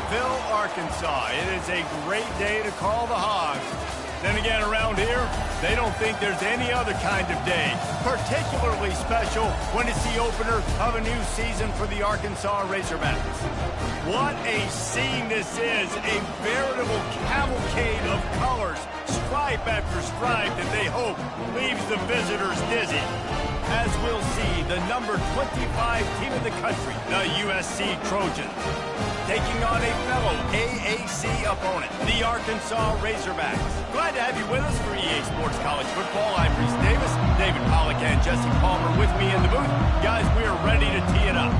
Fayetteville, Arkansas. It is a great day to call the Hogs. Then again, around here, they don't think there's any other kind of day. Particularly special when it's the opener of a new season for the Arkansas Razorbacks. What a scene this is. A veritable cavalcade of colors, stripe after stripe, that they hope leaves the visitors dizzy. As we'll see, the number 25 team in the country, the USC Trojans, taking on a fellow AAC opponent, the Arkansas Razorbacks. Glad to have you with us for EA Sports College Football. I'm Reese Davis, David Pollack and Jesse Palmer with me in the booth. Guys, we are ready to tee it up.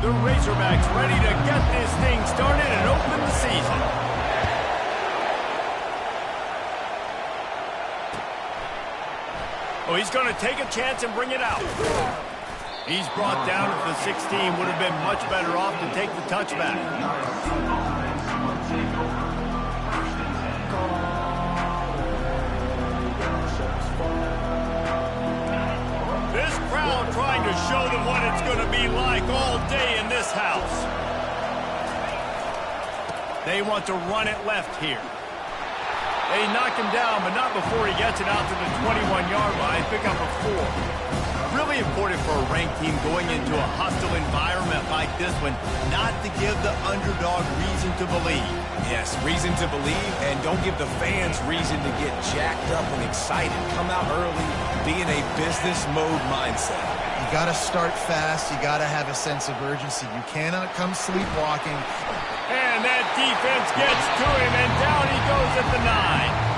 The Razorbacks ready to get this thing started and open the season. Oh, he's going to take a chance and bring it out. He's brought down at the 16. Would have been much better off to take the touchback. This crowd trying to show them what it's going to be like all day in this house. They want to run it left here. They knock him down, but not before he gets it out to the 21-yard line. Pick up a 4. Really important for a ranked team going into a hostile environment like this one, not to give the underdog reason to believe. Yes, reason to believe, and don't give the fans reason to get jacked up and excited. Come out early, be in a business mode mindset. You got to start fast. You got to have a sense of urgency. You cannot come sleepwalking. And that defense gets to him, and down he goes at the 9.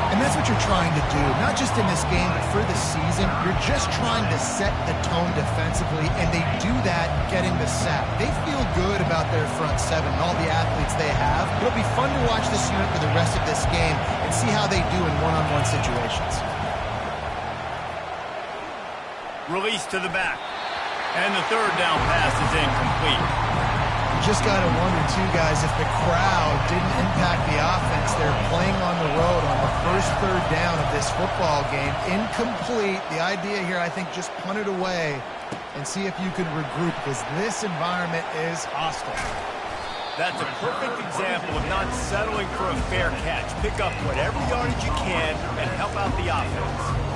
And that's what you're trying to do, not just in this game, but for the season. You're just trying to set the tone defensively, and they do that getting the sack. They feel good about their front seven and all the athletes they have. It'll be fun to watch this unit for the rest of this game and see how they do in one-on-one situations. Release to the back. And the third down pass is incomplete. You just got to wonder, too, guys, if the crowd didn't impact the offense. They're playing on the road on the first third down of this football game. Incomplete. The idea here, I think, just punt it away and see if you can regroup, because this environment is hostile. That's a perfect example of not settling for a fair catch. Pick up whatever yardage you can and help out the offense.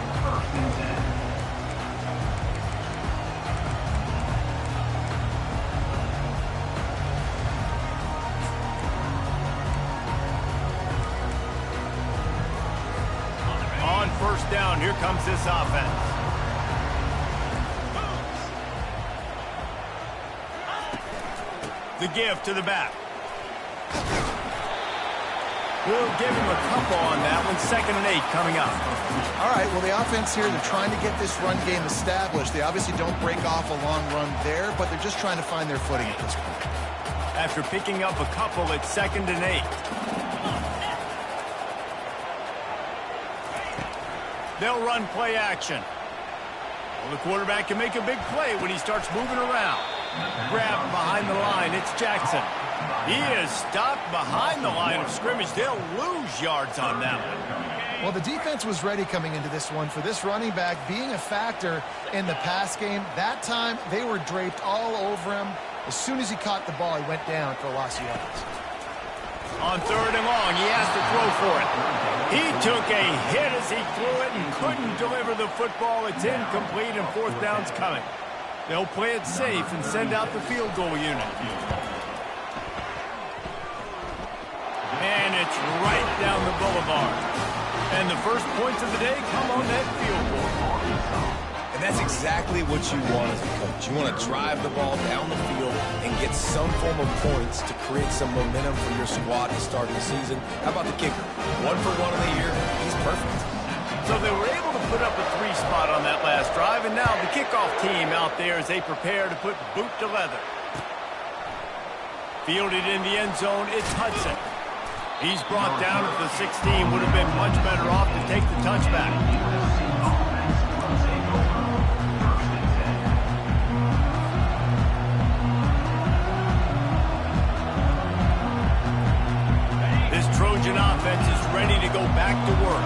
First down, here comes this offense. The give to the back. We'll give him a couple on that one. 2nd and 8 coming up. All right, well, the offense here, they're trying to get this run game established. They obviously don't break off a long run there, but they're just trying to find their footing at this point. After picking up a couple, it's 2nd and 8. They'll run play action. Well, the quarterback can make a big play when he starts moving around. Grab behind the line. It's Jackson. He is stopped behind the line of scrimmage. They'll lose yards on that one. Well, the defense was ready coming into this one for this running back being a factor in the pass game. That time, they were draped all over him. As soon as he caught the ball, he went down for a loss of yards. On 3rd and long, he has to throw for it. He took a hit as he threw it and couldn't deliver the football. It's incomplete, and 4th down's coming. They'll play it safe and send out the field goal unit. And it's right down the boulevard. And the first points of the day come on that field goal. And that's exactly what you want as a coach. You want to drive the ball down the field and get some form of points to create some momentum for your squad to start the season. How about the kicker? 1 for 1 of the year. He's perfect. So they were able to put up a 3 spot on that last drive, and now the kickoff team out there as they prepare to put boot to leather. Fielded in the end zone, it's Hudson. He's brought down at the 16. Would have been much better off to take the touchback. This Trojan offense is ready to go back to work.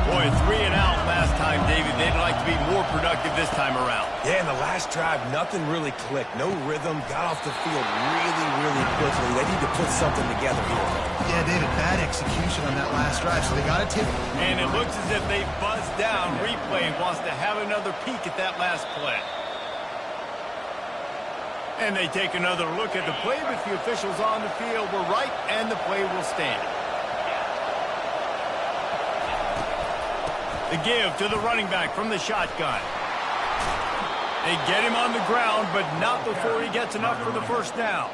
Boy, 3 and out last time, David. They'd like to be more productive this time around. Yeah, in the last drive, nothing really clicked. No rhythm, got off the field really quickly. They need to put something together here. Yeah, David, bad execution on that last drive, so they got to take. And it looks as if they buzzed down. Replay wants to have another peek at that last play. And they take another look at the play, but the officials on the field were right, and the play will stand. The give to the running back from the shotgun. They get him on the ground, but not before he gets enough for the first down.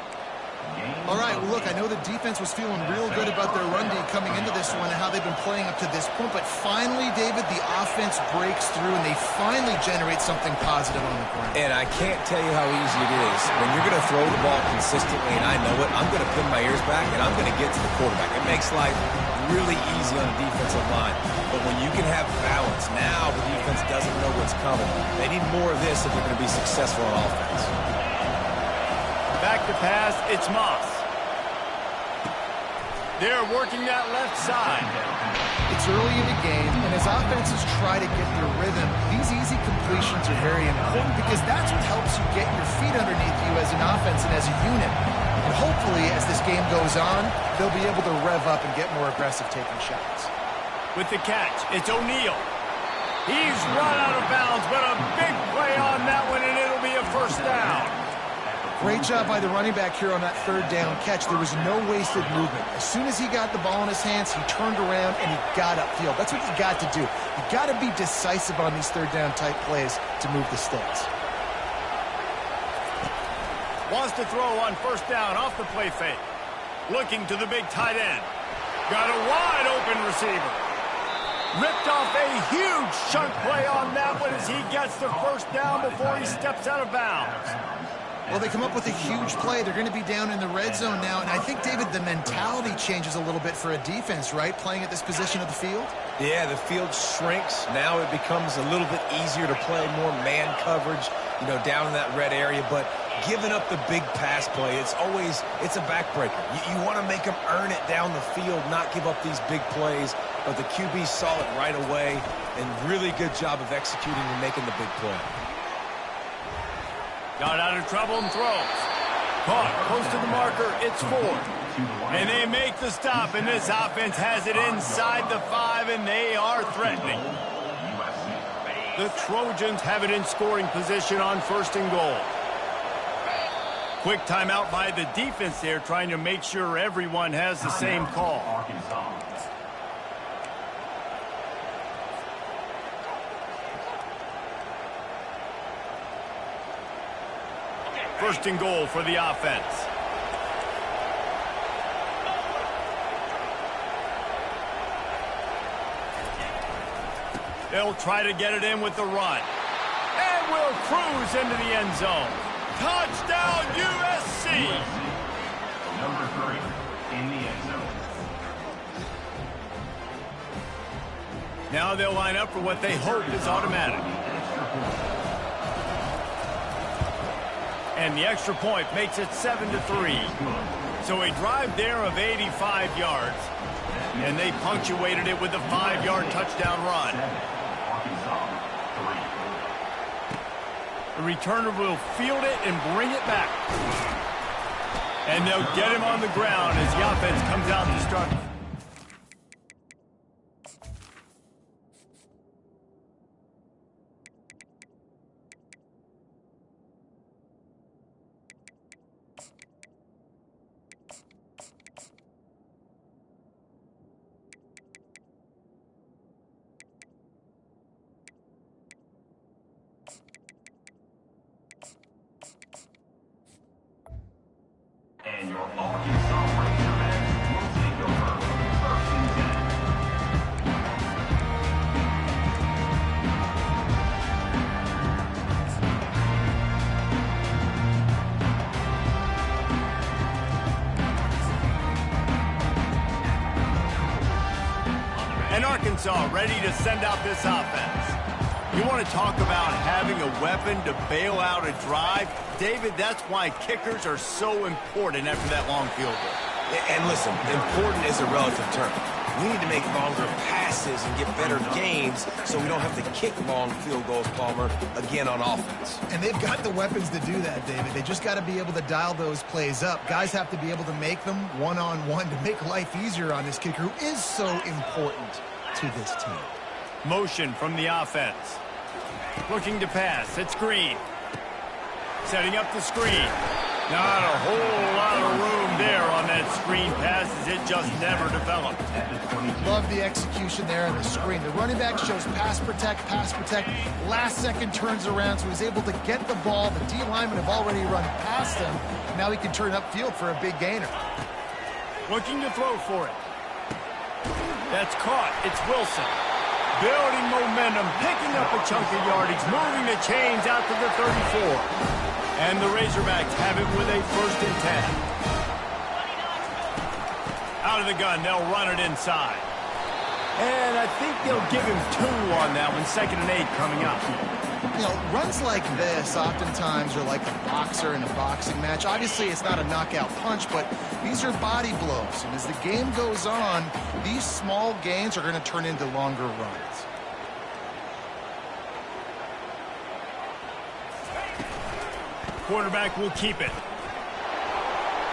All right, well, look, I know the defense was feeling real good about their run D coming into this one and how they've been playing up to this point, but finally, David, the offense breaks through and they finally generate something positive on the ground. And I can't tell you how easy it is. When you're going to throw the ball consistently, and I know it, I'm going to pin my ears back and I'm going to get to the quarterback. It makes life really easy on the defensive line. But when you can have balance, now the defense doesn't know what's coming. They need more of this if they're going to be successful on offense. Back to pass, it's Moss. They're working that left side. It's early in the game, and as offenses try to get their rhythm, these easy completions are very important because that's what helps you get your feet underneath you as an offense and as a unit. And hopefully, as this game goes on, they'll be able to rev up and get more aggressive taking shots. With the catch, it's O'Neal. He's run out of bounds, but a big play on that one, and it'll be a first down. Great job by the running back here on that third down catch. There was no wasted movement. As soon as he got the ball in his hands, he turned around and he got upfield. That's what you got to do. You got to be decisive on these third down type plays to move the sticks. Wants to throw on first down off the play fake. Looking to the big tight end. Got a wide open receiver. Ripped off a huge chunk play on that one as he gets the first down before he steps out of bounds. Well, they come up with a huge play. They're going to be down in the red zone now. And I think, David, the mentality changes a little bit for a defense, right? Playing at this position of the field? Yeah, the field shrinks. Now it becomes a little bit easier to play more man coverage, you know, down in that red area. But giving up the big pass play, it's a backbreaker. You want to make them earn it down the field, not give up these big plays. But the QB saw it right away, and really good job of executing and making the big play. Got out of trouble and throws. Caught close to the marker. It's 4. And they make the stop, and this offense has it inside the 5, and they are threatening. The Trojans have it in scoring position on first and goal. Quick timeout by the defense there, trying to make sure everyone has the same call. First and goal for the offense. They'll try to get it in with the run. And will cruise into the end zone. Touchdown, USC! Number 3 in the end zone. Now they'll line up for what they hope is automatic. And the extra point makes it 7-3. So a drive there of 85 yards. And they punctuated it with a 5-yard touchdown run. The returner will field it and bring it back. And they'll get him on the ground as the offense comes out to start. And your Arkansas Razorbacks will take over 1st and 10. And Arkansas ready to send out this offense. You want to talk about having a weapon to bail out a drive? David, that's why kickers are so important after that long field goal. And listen, important is a relative term. We need to make longer passes and get better gains so we don't have to kick long field goals, Palmer, again on offense. And they've got the weapons to do that, David. They just got to be able to dial those plays up. Guys have to be able to make them one-on-one to make life easier on this kicker who is so important to this team. Motion from the offense. Looking to pass. It's Green. Setting up the screen. Not a whole lot of room there on that screen pass as it just never developed. Love the execution there on the screen. The running back shows pass protect, last second turns around, so he's able to get the ball. The D linemen have already run past him. Now he can turn upfield for a big gainer. Looking to throw for it. That's caught. It's Wilson. Building momentum, picking up a chunk of yardage, moving the chains out to the 34. And the Razorbacks have it with a 1st and 10. Out of the gun, they'll run it inside. And I think they'll give him 2 on that one, 2nd and 8 coming up. You know, runs like this oftentimes are like a boxer in a boxing match. Obviously, it's not a knockout punch, but these are body blows. And as the game goes on, these small gains are going to turn into longer runs. Quarterback will keep it.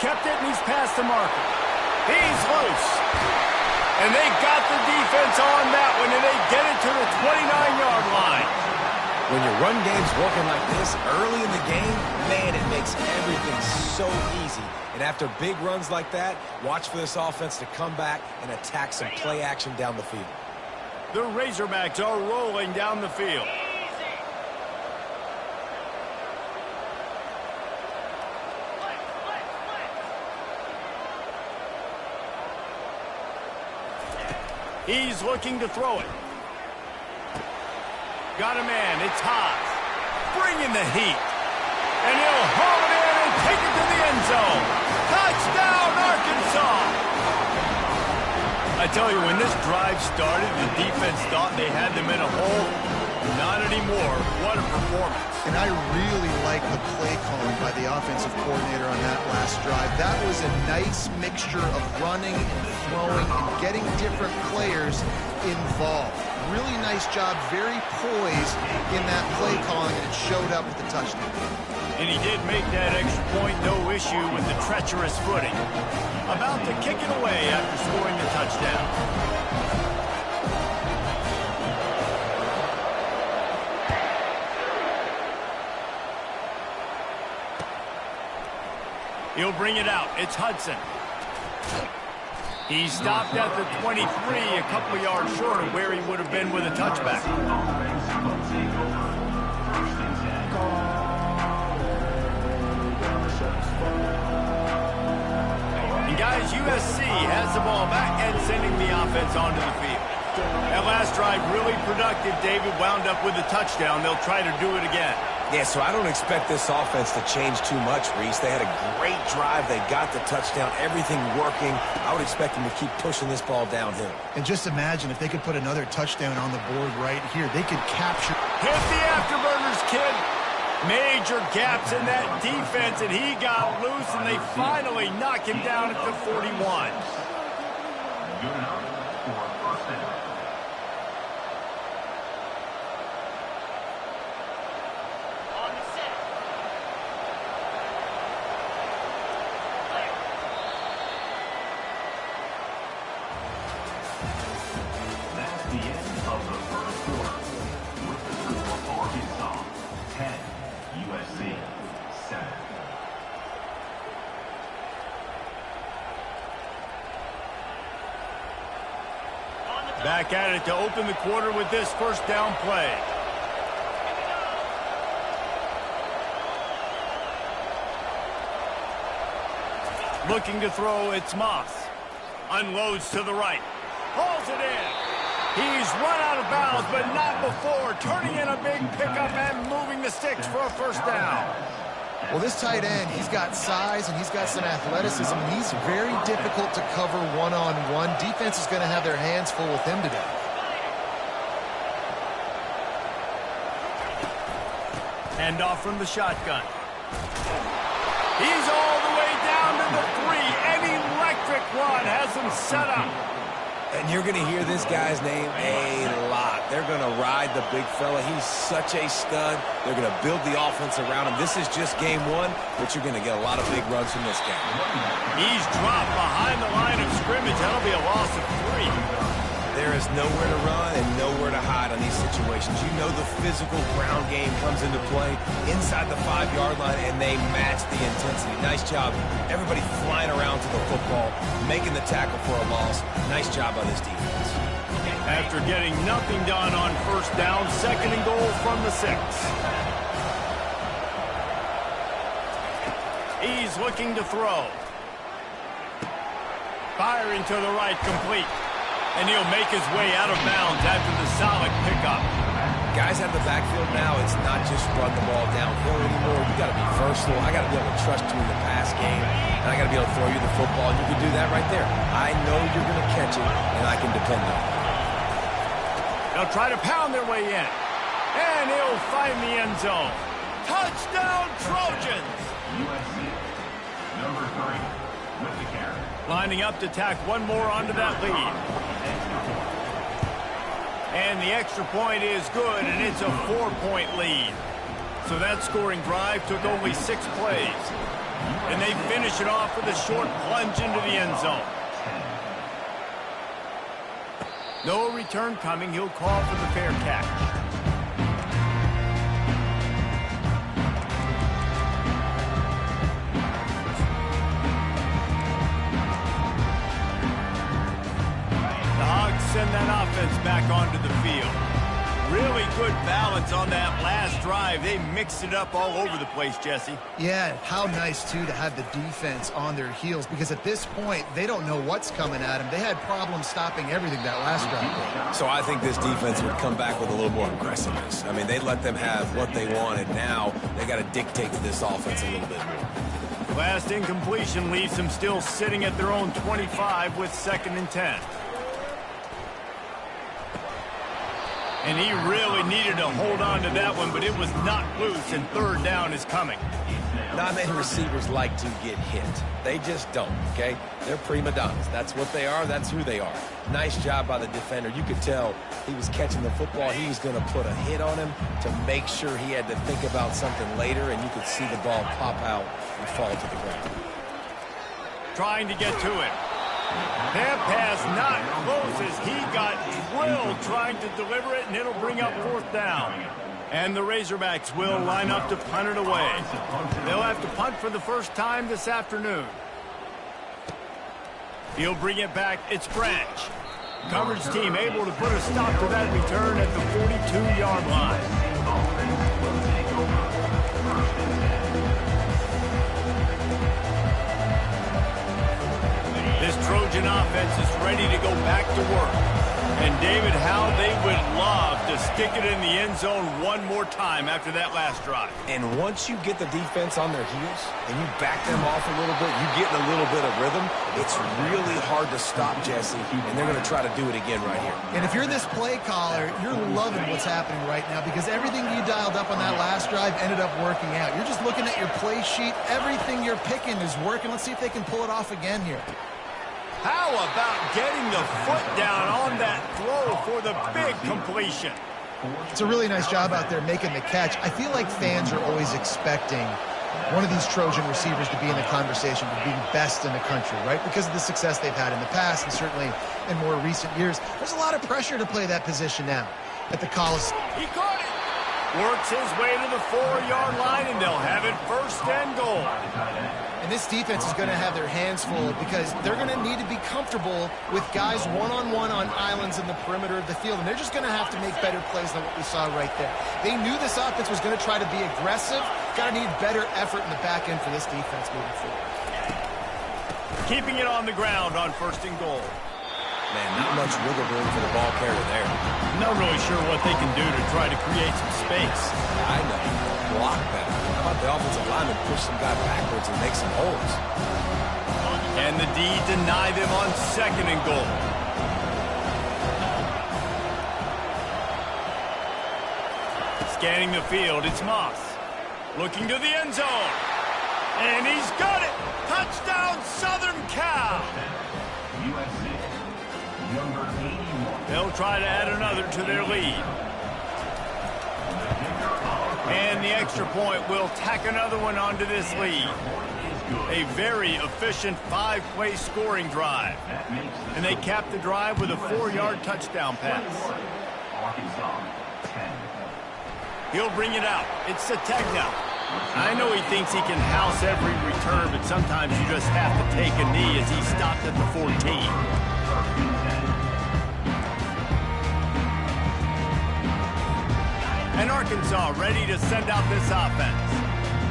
Kept it, and he's past the marker. He's loose. And they got the defense on that one, and they get it to the 29-yard line. When your run game's working like this early in the game, man, it makes everything so easy. And after big runs like that, watch for this offense to come back and attack some play action down the field. The Razorbacks are rolling down the field. He's looking to throw it. Got a man. It's Haas. Bringing the heat. And he'll haul it in and take it to the end zone. Touchdown, Arkansas! I tell you, when this drive started, the defense thought they had them in a hole. Not anymore. What a performance. And I really like the play calling by the offensive coordinator on that last drive. That was a nice mixture of running and throwing and getting different players involved. Really nice job, very poised in that play calling, and it showed up with the touchdown. And he did make that extra point, no issue with the treacherous footing. About to kick it away after scoring the touchdown. He'll bring it out. It's Hudson. He stopped at the 23, a couple of yards short of where he would have been with a touchback. And guys, USC has the ball back and sending the offense onto the field. That last drive really productive. David wound up with a touchdown. They'll try to do it again. Yeah, so I don't expect this offense to change too much, Reese. They had a great drive. They got the touchdown. Everything working. I would expect them to keep pushing this ball downhill. And just imagine if they could put another touchdown on the board right here. They could capture. Hit the afterburners, kid. Major gaps in that defense, and he got loose, and they finally knock him down at the 41. Good enough for a 1st down. That's the end of the 1st quarter. With the score, Arkansas 10, USC 7. Back at it to open the quarter with this 1st down play. Looking to throw, it's Moss. Unloads to the right. Hauls it in. He's run out of bounds, but not before. Turning in a big pickup and moving the sticks for a 1st down. Well, this tight end, he's got size and he's got some athleticism. He's very difficult to cover one-on-one. Defense is going to have their hands full with him today. Hand off from the shotgun. He's all the way down to the 3, and set up. And you're going to hear this guy's name a lot. They're going to ride the big fella. He's such a stud. They're going to build the offense around him. This is just game one, but you're going to get a lot of big runs from this guy. He's dropped behind the line of scrimmage. That'll be a loss of 3. There is nowhere to run and nowhere to hide on these situations. You know the physical ground game comes into play inside the 5-yard line, and they match the intensity. Nice job. Everybody flying around to the football, making the tackle for a loss. Nice job by this defense. After getting nothing done on first down, 2nd and goal from the 6. He's looking to throw. Firing to the right, complete. And he'll make his way out of bounds after the solid pickup. Guys out of the backfield now, it's not just run the ball downhill anymore. You got to be versatile. I got to be able to trust you in the pass game, and I got to be able to throw you the football, and you can do that right there. I know you're going to catch it, and I can depend on it. They'll try to pound their way in, and he'll find the end zone. Touchdown, Trojans! USC, number 3, with the carry. Lining up to tack one more onto that lead. And the extra point is good, and it's a 4-point lead. So that scoring drive took only 6 plays. And they finish it off with a short plunge into the end zone. No return coming. He'll call for the fair catch. Send that offense back onto the field. Really good balance on that last drive. They mixed it up all over the place, Jesse. Yeah, how nice, too, to have the defense on their heels, because at this point, they don't know what's coming at them. They had problems stopping everything that last drive. So I think this defense would come back with a little more aggressiveness. I mean, they let them have what they wanted. Now they got to dictate to this offense a little bit more. Last incompletion leaves them still sitting at their own 25 with 2nd and 10. And he really needed to hold on to that one, but it was not loose, and 3rd down is coming. Not many receivers like to get hit. They just don't, okay? They're prima donnas. That's what they are. That's who they are. Nice job by the defender. You could tell he was catching the football. He was going to put a hit on him to make sure he had to think about something later, and you could see the ball pop out and fall to the ground. Trying to get to him. That pass not close as he got drilled trying to deliver it, and it'll bring up 4th down. And the Razorbacks will line up to punt it away. They'll have to punt for the first time this afternoon. He'll bring it back. It's Branch. Coverage team able to put a stop to that return at the 42-yard line. This Trojan offense is ready to go back to work. And, David, how they would love to stick it in the end zone one more time after that last drive. And once you get the defense on their heels and you back them off a little bit, you get in a little bit of rhythm, it's really hard to stop, Jesse, and they're going to try to do it again right here. And if you're this play caller, you're loving what's happening right now, because everything you dialed up on that last drive ended up working out. You're just looking at your play sheet. Everything you're picking is working. Let's see if they can pull it off again here. How about getting the foot down on that throw for the big completion? It's a really nice job out there making the catch. I feel like fans are always expecting one of these Trojan receivers to be in the conversation for being best in the country, right? Because of the success they've had in the past and certainly in more recent years. There's a lot of pressure to play that position now at the Coliseum. He caught it. Works his way to the 4-yard line, and they'll have it 1st and goal. And this defense is going to have their hands full, because they're going to need to be comfortable with guys one-on-one on islands in the perimeter of the field. And they're just going to have to make better plays than what we saw right there. They knew this offense was going to try to be aggressive. Got to need better effort in the back end for this defense moving forward. Keeping it on the ground on 1st and goal. Man, not much wiggle room for the ball carrier there. Not really sure what they can do to try to create some space. I know. Block better. How about the offensive lineman push some guy backwards and make some holes? And the D deny them on 2nd and goal. Scanning the field, it's Moss. Looking to the end zone. And he's got it! Touchdown, Southern Cal! USC. Number 81. They'll try to add another to their lead. And the extra point will tack another one onto this lead. A very efficient 5-play scoring drive. And they cap the drive with a 4-yard touchdown pass. Arkansas, 10. He'll bring it out. It's Sategna. I know he thinks he can house every return, but sometimes you just have to take a knee as he stopped at the 14. And Arkansas ready to send out this offense.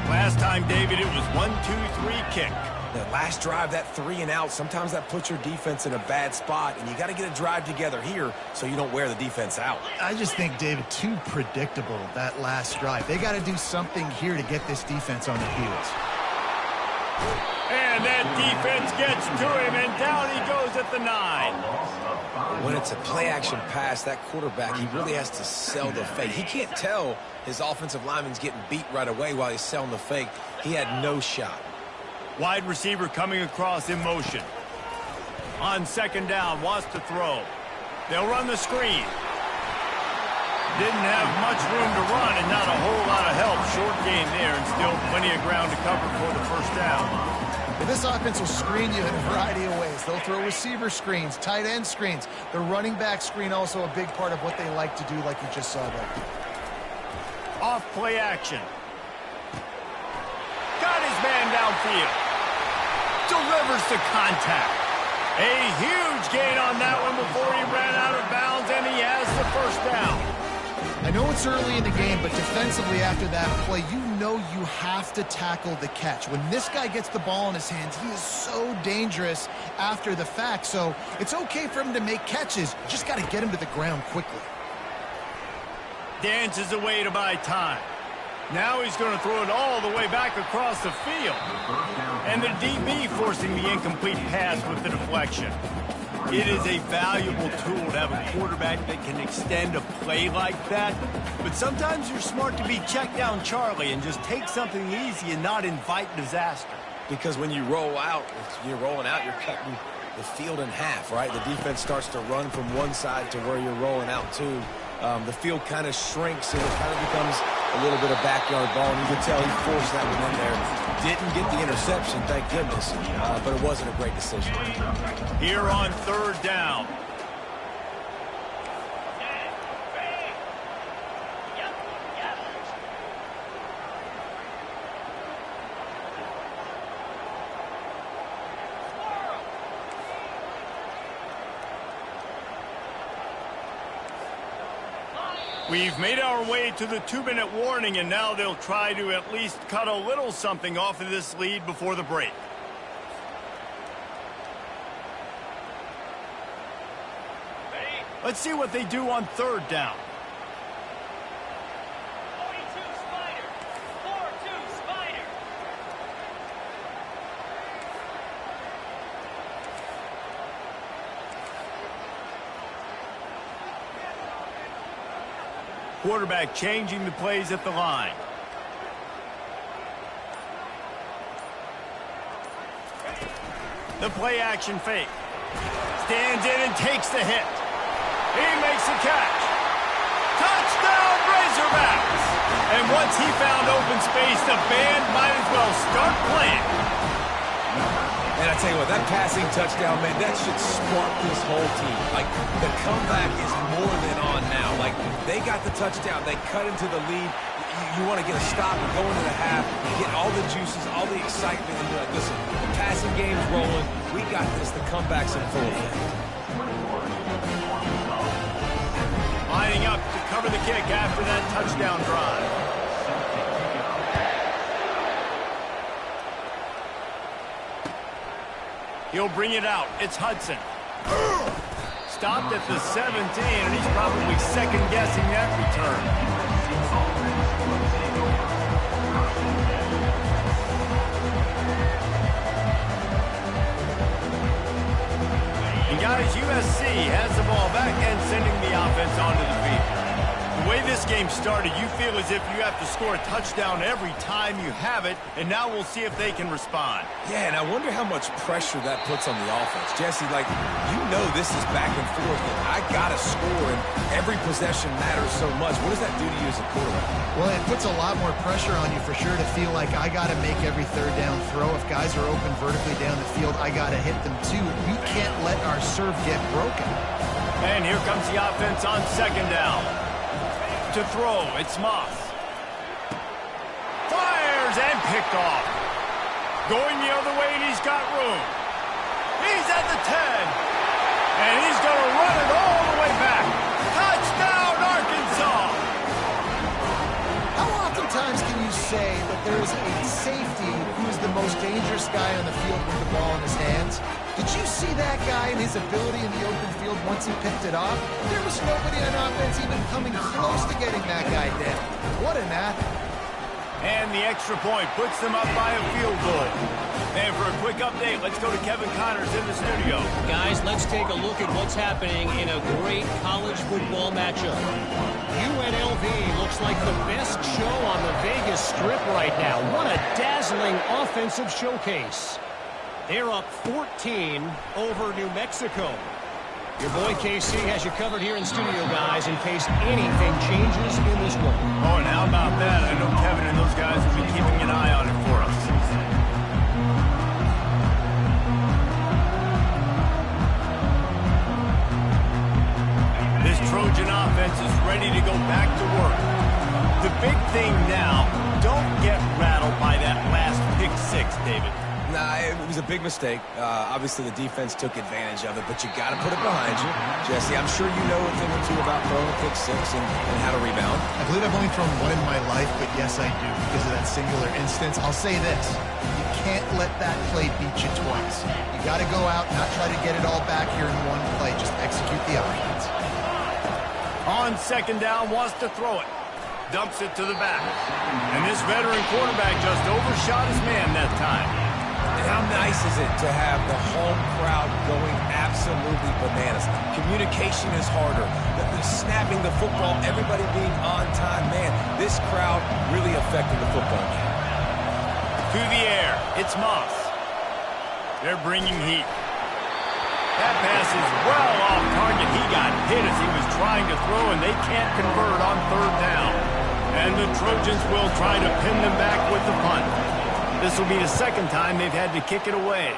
Last time, David, it was 1-2-3 kick. The last drive, that 3-and-out, sometimes that puts your defense in a bad spot, and you got to get a drive together here so you don't wear the defense out. I just think, David, too predictable, that last drive. They got to do something here to get this defense on their heels. And that defense gets to him, and down he goes at the 9. When it's a play-action pass, that quarterback, he really has to sell the fake. He can't tell his offensive lineman's getting beat right away while he's selling the fake. He had no shot. Wide receiver coming across in motion. On second down, wants to throw. They'll run the screen. Didn't have much room to run and not a whole lot of help. Short game there and still plenty of ground to cover for the first down. But this offense will screen you in a variety of ways. They'll throw receiver screens, tight end screens. The running back screen also a big part of what they like to do, like you just saw there. Off play action. Got his man downfield. Delivers to contact. A huge gain on that one before he ran out of bounds, and he has the first down. I know it's early in the game, but defensively after that play, you know you have to tackle the catch. When this guy gets the ball in his hands, he is so dangerous after the fact. So it's okay for him to make catches. Just got to get him to the ground quickly. Dances away to buy time. Now he's going to throw it all the way back across the field. And the DB forcing the incomplete pass with the deflection. It is a valuable tool to have a quarterback that can extend a play like that. But sometimes you're smart to be check down Charlie and just take something easy and not invite disaster. Because when you roll out, you're rolling out, you're cutting the field in half, right? The defense starts to run from one side to where you're rolling out to. The field kind of shrinks and it kind of becomes a little bit of backyard ball. And you can tell he forced that one in there. Didn't get the interception, thank goodness, but it wasn't a great decision. Here on third down. We've made our way to the 2-minute warning, and now they'll try to at least cut a little something off of this lead before the break. Let's see what they do on third down. Quarterback changing the plays at the line. The play action fake. Stands in and takes the hit. He makes the catch. Touchdown Razorbacks! And once he found open space, the band might as well start playing. And I tell you what, that passing touchdown, man, that should spark this whole team. Like, the comeback is more than on now. Like, they got the touchdown. They cut into the lead. You want to get a stop and go into the half, get all the juices, all the excitement, and be like, listen, the passing game's rolling. We got this. The comeback's in full effect. Lining up to cover the kick after that touchdown drive. He'll bring it out. It's Hudson. Stopped at the 17, and he's probably second-guessing that return. And guys, USC has the ball back and sending the offense onto the field. The way this game started, you feel as if you have to score a touchdown every time you have it, and now we'll see if they can respond. Yeah, and I wonder how much pressure that puts on the offense. Jesse, like, you know this is back and forth, and I got to score, and every possession matters so much. What does that do to you as a quarterback? Well, it puts a lot more pressure on you for sure to feel like I got to make every third down throw. If guys are open vertically down the field, I got to hit them too. We can't let our serve get broken. And here comes the offense on second down. To throw, it's Moss. Fires and picked off. Going the other way, and he's got room. He's at the 10. And he's going to run it all the way back. Touchdown, Arkansas! How oftentimes can you say that there is a safety who is the most dangerous guy on the field with the ball in his hands? Did you see that guy and his ability in the open field once he picked it off? There was nobody on offense even coming close to getting that guy down. What an athlete. And the extra point puts them up by a field goal. And for a quick update, let's go to Kevin Connors in the studio. Guys, let's take a look at what's happening in a great college football matchup. UNLV looks like the best show on the Vegas Strip right now. What a dazzling offensive showcase. They're up 14 over New Mexico. Your boy KC has you covered here in studio, guys, in case anything changes in this one. Oh, and how about that? I know Kevin and those guys will be keeping an eye on it for us. This Trojan offense is ready to go back to work. The big thing now, don't get rattled by that last pick six, David. Nah, it was a big mistake. Obviously, the defense took advantage of it, but you got to put it behind you. Jesse, I'm sure you know a thing or two about throwing a pick six and how to rebound. I believe I've only thrown one in my life, but yes, I do because of that singular instance. I'll say this. You can't let that play beat you twice. You got to go out, not try to get it all back here in one play. Just execute the offense. On second down, wants to throw it. Dumps it to the back. And this veteran quarterback just overshot his man that time. How nice is it to have the home crowd going absolutely bananas? Communication is harder. The snapping the football, everybody being on time. Man, this crowd really affected the football game. To the air, it's Moss. They're bringing heat. That pass is well off target. He got hit as he was trying to throw, and they can't convert on third down. And the Trojans will try to pin them back with the punt. This will be the second time they've had to kick it away.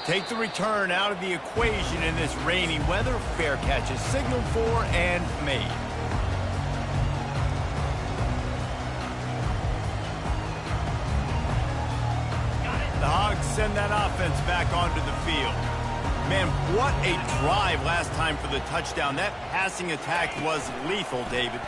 Take the return out of the equation in this rainy weather. Fair catch is signaled for and made. The Hogs send that offense back onto the field. Man, what a drive last time for the touchdown. That passing attack was lethal, David.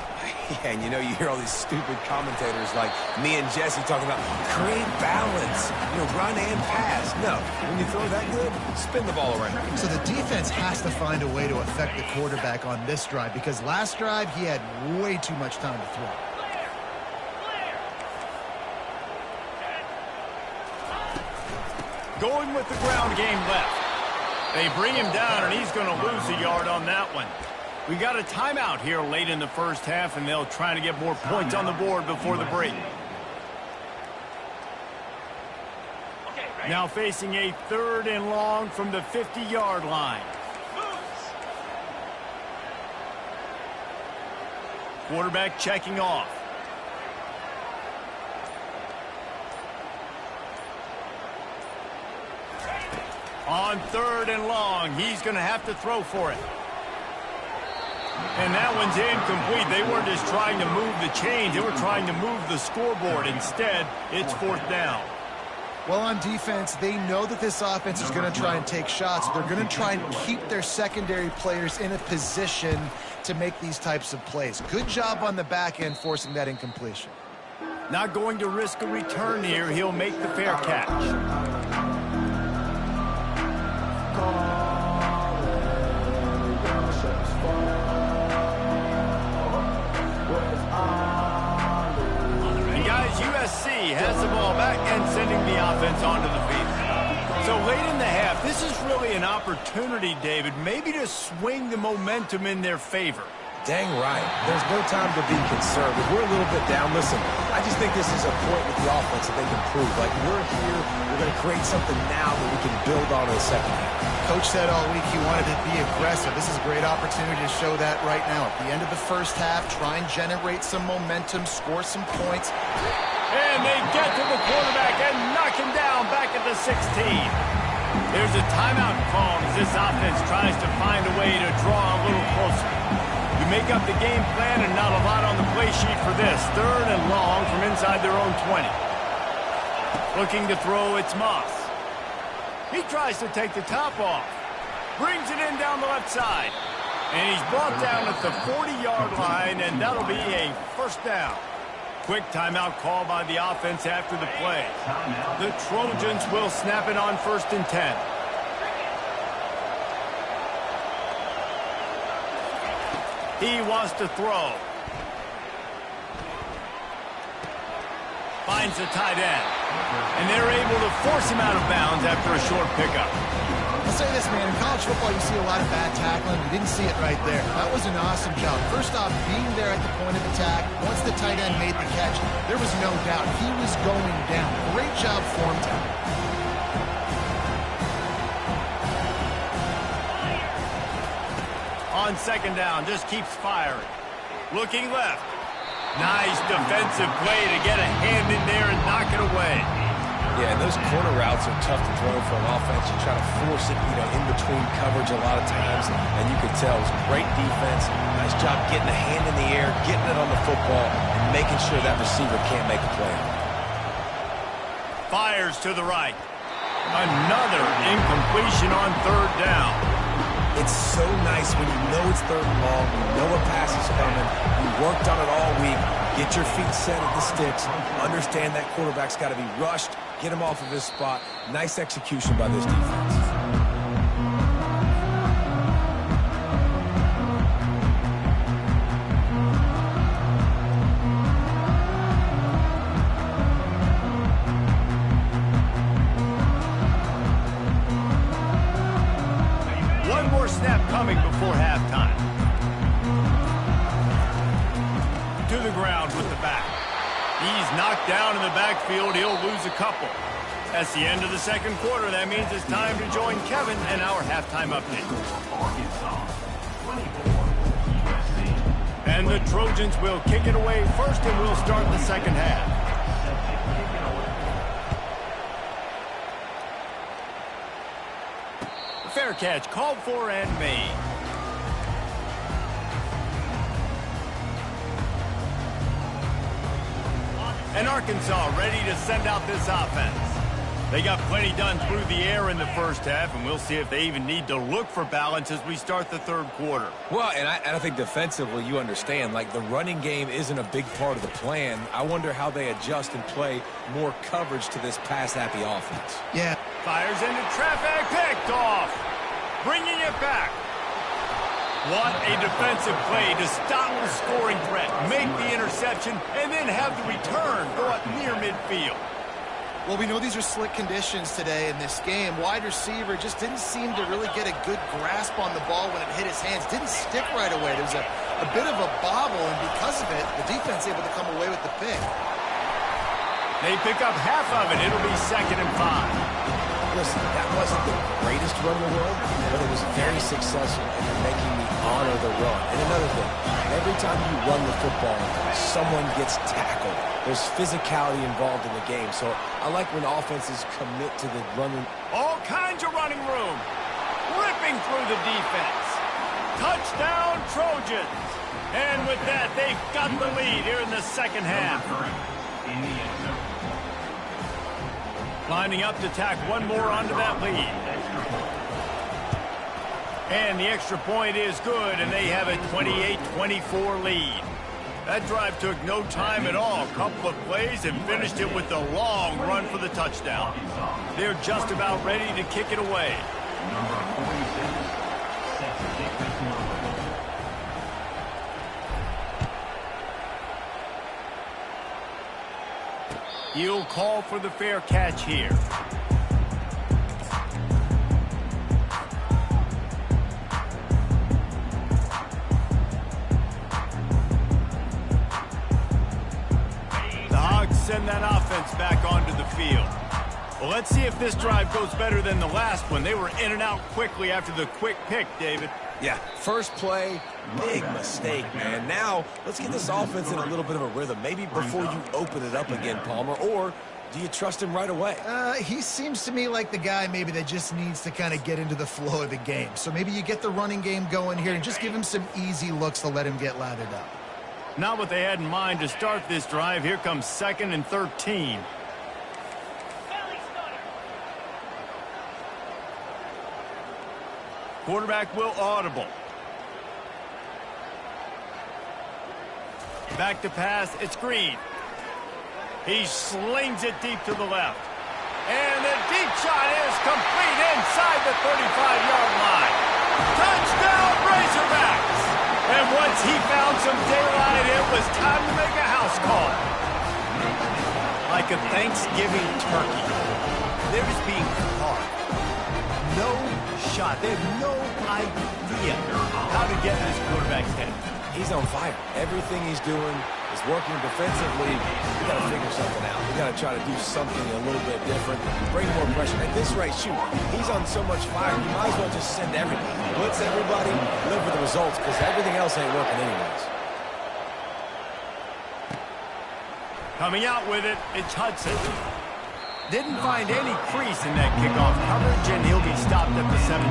Yeah, and you know, you hear all these stupid commentators like me and Jesse talking about create balance, run and pass. No, when you throw that good, spin the ball around. So the defense has to find a way to affect the quarterback on this drive because last drive he had way too much time to throw. Going with the ground game left. They bring him down, and he's going to lose a yard on that one. We got a timeout here late in the first half, and they'll try to get more points on the board before the break. Now facing a 3rd and long from the 50-yard line. Quarterback checking off. On 3rd and long, he's going to have to throw for it. And that one's incomplete. They weren't just trying to move the chains. They were trying to move the scoreboard. Instead, it's 4th down. Well, on defense, they know that this offense is going to try and take shots. They're going to try and keep their secondary players in a position to make these types of plays. Good job on the back end forcing that incompletion. Not going to risk a return here. He'll make the fair catch. USC has the ball back and sending the offense onto the field. So late in the half, this is really an opportunity, David, maybe to swing the momentum in their favor. Dang right. There's no time to be concerned. If we're a little bit down, listen, I just think this is a point with the offense that they can prove. Like, we're here, we're going to create something now that we can build on in the second half. Coach said all week he wanted to be aggressive. This is a great opportunity to show that right now. At the end of the first half, try and generate some momentum, score some points. And they get to the quarterback and knock him down back at the 16. There's a timeout called as this offense tries to find a way to draw a little closer. You make up the game plan and not a lot on the play sheet for this. 3rd and long from inside their own 20. Looking to throw, it's Moss. He tries to take the top off. Brings it in down the left side. And he's brought down at the 40-yard line, and that'll be a first down. Quick timeout call by the offense after the play. The Trojans will snap it on 1st and 10. He wants to throw. Finds the tight end. And they're able to force him out of bounds after a short pickup. I'll say this, man. In college football, you see a lot of bad tackling. You didn't see it right there. That was an awesome job. First off, being there at the point of attack. Once the tight end made the catch, there was no doubt he was going down. Great job for him, Tom. On 2nd down, just keeps firing. Looking left. Nice defensive play to get a hand in there and knock it away. Yeah, and those corner routes are tough to throw for an offense. You try to force it, in between coverage a lot of times, and you could tell it was great defense. Nice job getting a hand in the air, getting it on the football, and making sure that receiver can't make a play. Fires to the right. Another incompletion on 3rd down. It's so nice when you know it's 3rd and long, you know a pass is coming, you worked on it all week, get your feet set at the sticks, understand that quarterback's got to be rushed, get him off of his spot. Nice execution by this defense. Snap coming before halftime. To the ground with the back. He's knocked down in the backfield. He'll lose a couple. That's the end of the 2nd quarter. That means it's time to join Kevin and our halftime update. And the Trojans will kick it away first, and we'll start the 2nd half. Fair catch called for and made. And Arkansas ready to send out this offense. They got plenty done through the air in the first half, and we'll see if they even need to look for balance as we start the 3rd quarter. Well, and I think defensively, you understand, like the running game isn't a big part of the plan. I wonder how they adjust and play more coverage to this pass-happy offense. Yeah. Fires into traffic, picked off. Bringing it back. What a defensive play to stop the scoring threat, make the interception, and then have the return go up near midfield. Well, we know these are slick conditions today in this game. Wide receiver just didn't seem to really get a good grasp on the ball when it hit his hands. Didn't stick right away. There was a bit of a bobble, and because of it, the defense able to come away with the pick. They pick up half of it. It'll be 2nd and 5. Listen, that wasn't the greatest run in the world, but it was very successful in making me honor the run. And another thing, every time you run the football, someone gets tackled. There's physicality involved in the game. So I like when offenses commit to the running. All kinds of running room. Ripping through the defense. Touchdown, Trojans. And with that, they've got the lead here in the 2nd half. Lining up to tack one more onto that lead. And the extra point is good, and they have a 28-24 lead. That drive took no time at all. A couple of plays and finished it with a long run for the touchdown. They're just about ready to kick it away. Number 46, set to kick this one. He'll call for the fair catch here. send that offense back onto the field. Well, let's see if this drive goes better than the last one. They were in and out quickly after the quick pick, David. Yeah, first play, big mistake, man. Now, let's get this offense in a little bit of a rhythm. Maybe before you open it up again, Palmer, or do you trust him right away? He seems to me like the guy maybe that just needs to kind of get into the flow of the game. So maybe you get the running game going here and just give him some easy looks to let him get lathered up. Not what they had in mind to start this drive. Here comes 2nd and 13. Quarterback will audible. Back to pass, it's Green. He slings it deep to the left. And the deep shot is complete inside the 35-yard line. Touchdown, Razorbacks! And once he found some daylight, it was time to make a house call. Like a Thanksgiving turkey, they're just being caught. No shot. They have no idea how to get in this quarterback's head. He's on fire. Everything he's doing is working defensively. You got to figure something out. You got to try to do something a little bit different. Bring more pressure. At this rate, shoot, he's on so much fire, you might as well just send everybody. Blitz everybody, live with the results, because everything else ain't working anyways. Coming out with it, it's Hudson. Didn't find any crease in that kickoff coverage, and he'll be stopped at the 17.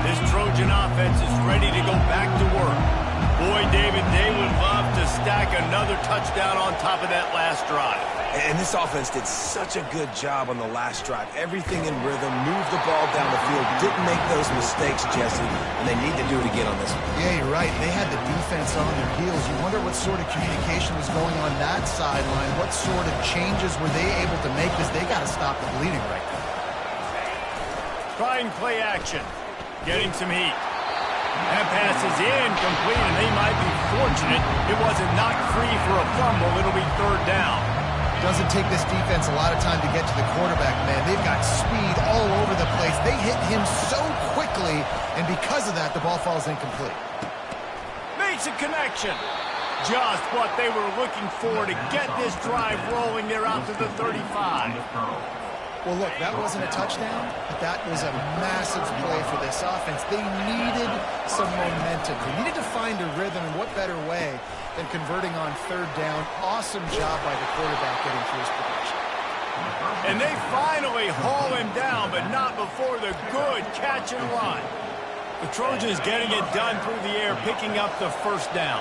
This Trojan offense is ready to go back to work. Boy, David, they would love to stack another touchdown on top of that last drive. And this offense did such a good job on the last drive. Everything in rhythm, moved the ball down the field, didn't make those mistakes, Jesse, and they need to do it again on this one. Yeah, you're right. They had the defense on their heels. You wonder what sort of communication was going on that sideline. What sort of changes were they able to make, because they got to stop the bleeding right now. Trying play action. Getting some heat. That pass is incomplete, and they might be fortunate it wasn't knocked free for a fumble. It'll be 3rd down. Doesn't take this defense a lot of time to get to the quarterback, man. They've got speed all over the place. They hit him so quickly, and because of that, the ball falls incomplete. Makes a connection. Just what they were looking for to get this drive rolling. They're out to the 35. Well, look, that wasn't a touchdown, but that was a massive play for this offense. They needed some momentum. They needed to find a rhythm, and what better way than converting on 3rd down. Awesome job by the quarterback getting through his progression. And they finally haul him down, but not before the good catch and run. The Trojans getting it done through the air, picking up the 1st down.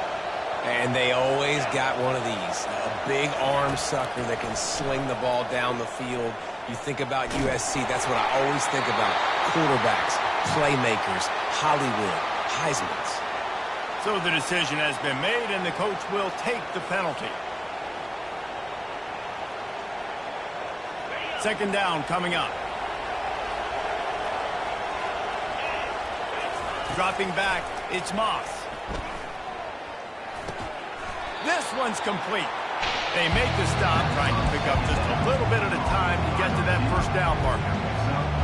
And they always got one of these, a big arm sucker that can sling the ball down the field. You think about USC, that's what I always think about. Quarterbacks, playmakers, Hollywood, Heismans. So the decision has been made, and the coach will take the penalty. 2nd down coming up. Dropping back, it's Moss. This one's complete. They make the stop, trying to pick up just a little bit at a time to get to that 1st down marker.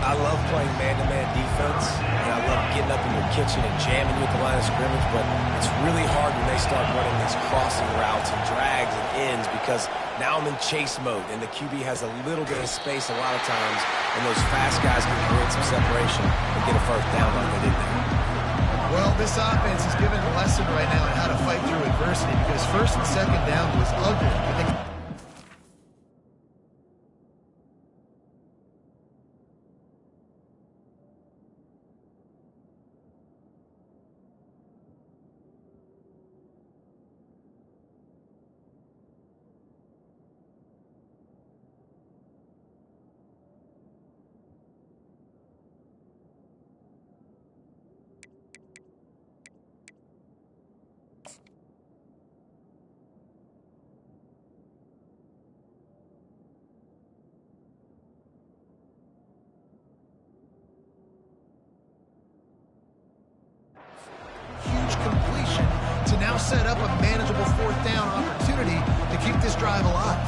I love playing man-to-man defense, and I love getting up in your kitchen and jamming you at the line of scrimmage, but it's really hard when they start running these crossing routes and drags and ends, because now I'm in chase mode, and the QB has a little bit of space a lot of times, and those fast guys can create some separation and get a 1st down like they did there. Well, this offense is giving a lesson right now on how to fight through adversity, because 1st and 2nd down was ugly. I think completion to now set up a manageable 4th down opportunity to keep this drive alive.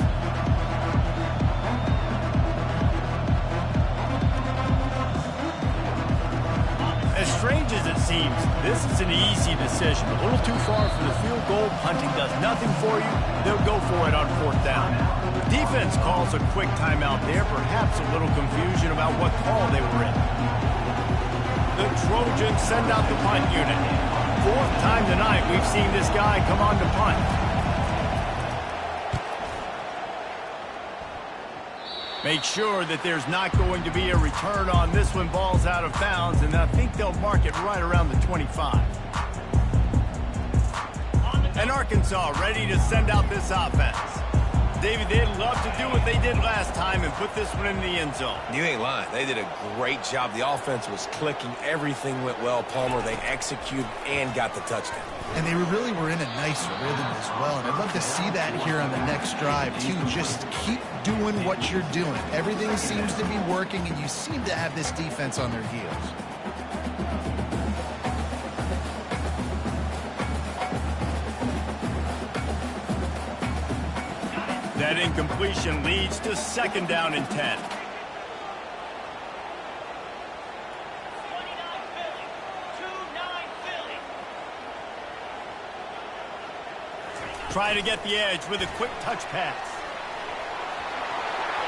As strange as it seems, This is an easy decision. A little too far for the field goal. Punting does nothing for you. They'll go for it on 4th down. The defense calls a quick timeout there. Perhaps a little confusion about what call they were in. The Trojans send out the punt unit. 4th time tonight we've seen this guy come on to punt. Make sure that there's not going to be a return on this when ball's out of bounds, and I think they'll mark it right around the 25. And Arkansas ready to send out this offense. David, they'd love to do what they did last time and put this one in the end zone. You ain't lying. They did a great job. The offense was clicking. Everything went well. Palmer, they executed and got the touchdown. And they really were in a nice rhythm as well. And I'd love to see that here on the next drive, too. Just keep doing what you're doing. Everything seems to be working, and you seem to have this defense on their heels. That incompletion leads to 2nd down and 10. Try to get the edge with a quick touch pass.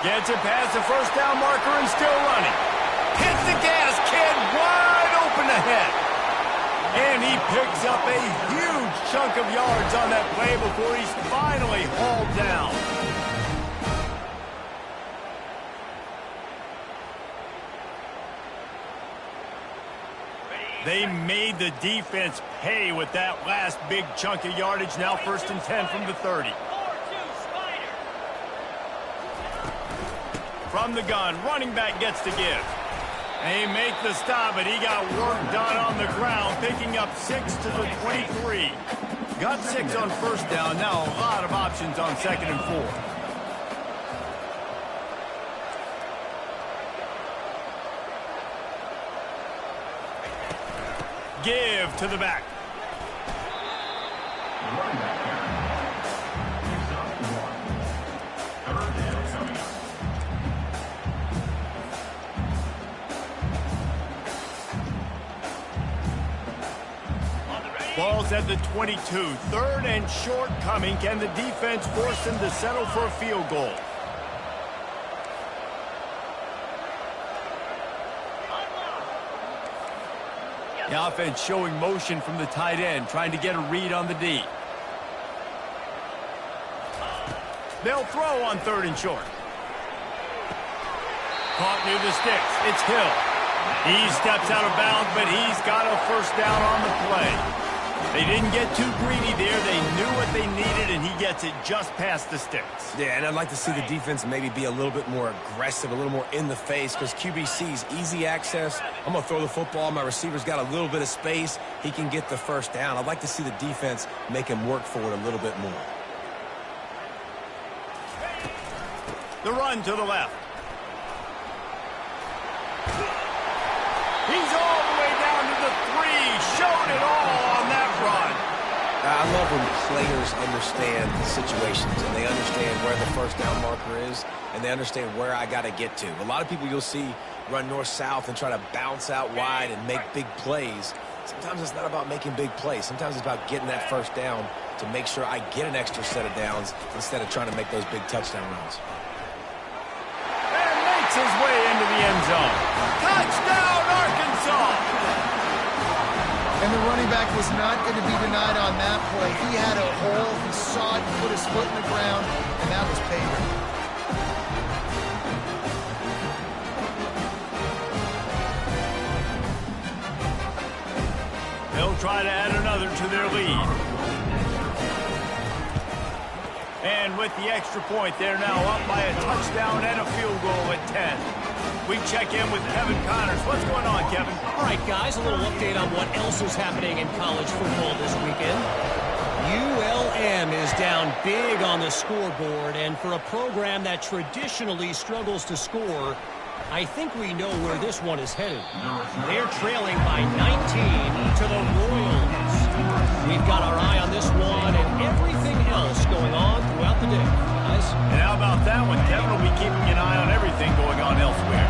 Gets it past the 1st down marker and still running. Hits the gas, kid, wide open ahead. And he picks up a huge chunk of yards on that play before he's finally hauled down. They made the defense pay with that last big chunk of yardage. Now 1st and 10 from the 30. From the gun, running back gets to give. They make the stop, but he got work done on the ground, picking up 6 to the 23. Got 6 on 1st down. Now a lot of options on 2nd and 4. Give to the back. Ball's at the 22. 3rd and short coming. Can the defense force them to settle for a field goal? The offense showing motion from the tight end, trying to get a read on the D. They'll throw on 3rd and short. Caught near the sticks. It's Hill. He steps out of bounds, but he's got a 1st down on the play. They didn't get too greedy there. They knew what they needed, and he gets it just past the sticks. Yeah, and I'd like to see the defense maybe be a little bit more aggressive, a little more in the face, because QBC's easy access. I'm going to throw the football. My receiver's got a little bit of space. He can get the 1st down. I'd like to see the defense make him work for it a little bit more. The run to the left. He's all the way down to the 3. Showed it all on that run. I love when players understand the situations and they understand where the 1st down marker is and they understand where I got to get to. A lot of people you'll see run north-south and try to bounce out wide and make big plays. Sometimes it's not about making big plays. Sometimes it's about getting that 1st down to make sure I get an extra set of downs instead of trying to make those big touchdown runs. And makes his way into the end zone. Touchdown, Arkansas! And the running back was not going to be denied on that play. He had a hole, he saw it, put his foot in the ground, and that was payback. They'll try to add another to their lead. And with the extra point, they're now up by a touchdown and a field goal at 10. We check in with Kevin Connors. What's going on, Kevin? All right, guys, a little update on what else is happening in college football this weekend. ULM is down big on the scoreboard, and for a program that traditionally struggles to score, I think we know where this one is headed. They're trailing by 19 to the Royals. We've got our eye on this one and everything else going on throughout the day, guys. And how about that one? Kevin will be keeping an eye on everything going on elsewhere.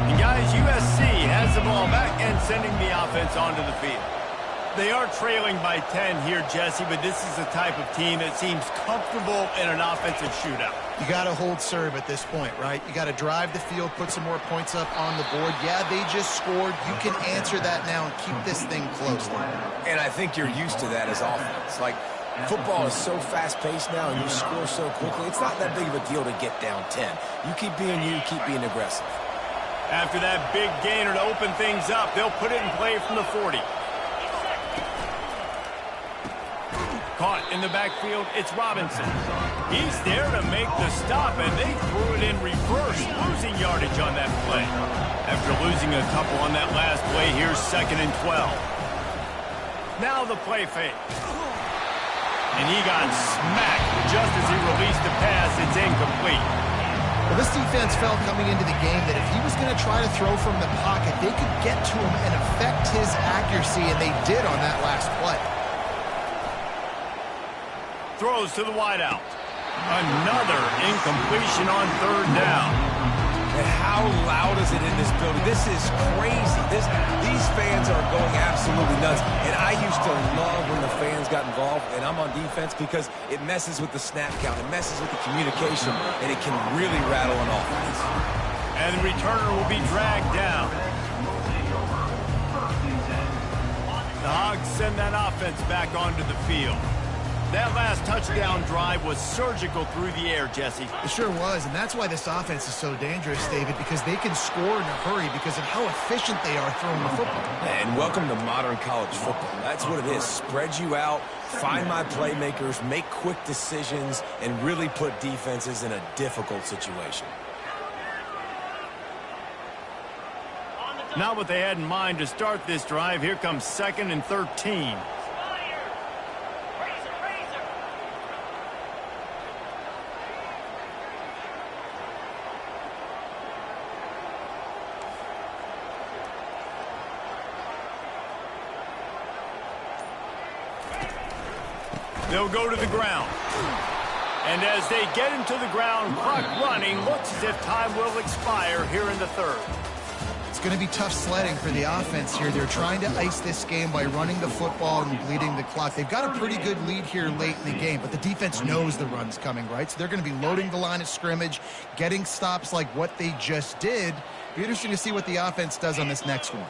And guys, USC has the ball back and sending the offense onto the field. They are trailing by 10 here, Jesse, but this is the type of team that seems comfortable in an offensive shootout. You got to hold serve at this point, right? You got to drive the field, put some more points up on the board. Yeah, they just scored. You can answer that now and keep this thing close. And I think you're used to that as offense. Like, football is so fast-paced now and you score so quickly, it's not that big of a deal to get down 10. You keep being aggressive. After that big gainer to open things up, they'll put it in play from the 40. Caught in the backfield, it's Robinson. He's there to make the stop, and they threw it in reverse, losing yardage on that play. After losing a couple on that last play, here's 2nd and 12. Now the play fake. And he got smacked just as he released the pass. It's incomplete. Well, this defense felt coming into the game that if he was going to try to throw from the pocket, they could get to him and affect his accuracy, and they did on that last play. Throws to the wideout. Another incompletion on 3rd down. And how loud is it in this building? This is crazy. These fans are going absolutely nuts. And I used to love when the fans got involved, and I'm on defense, because it messes with the snap count. It messes with the communication, and it can really rattle an offense. And the returner will be dragged down. The Hogs send that offense back onto the field. That last touchdown drive was surgical through the air, Jesse. It sure was, and that's why this offense is so dangerous, David, because they can score in a hurry because of how efficient they are throwing the football. And welcome to modern college football. That's what it is. Spread you out, find my playmakers, make quick decisions, and really put defenses in a difficult situation. Not what they had in mind to start this drive. Here comes 2nd and 13. They'll go to the ground. And as they get him to the ground, clock running, looks as if time will expire here in the 3rd. It's going to be tough sledding for the offense here. They're trying to ice this game by running the football and bleeding the clock. They've got a pretty good lead here late in the game, but the defense knows the run's coming, right? So they're going to be loading the line of scrimmage, getting stops like what they just did. Be interesting to see what the offense does on this next one.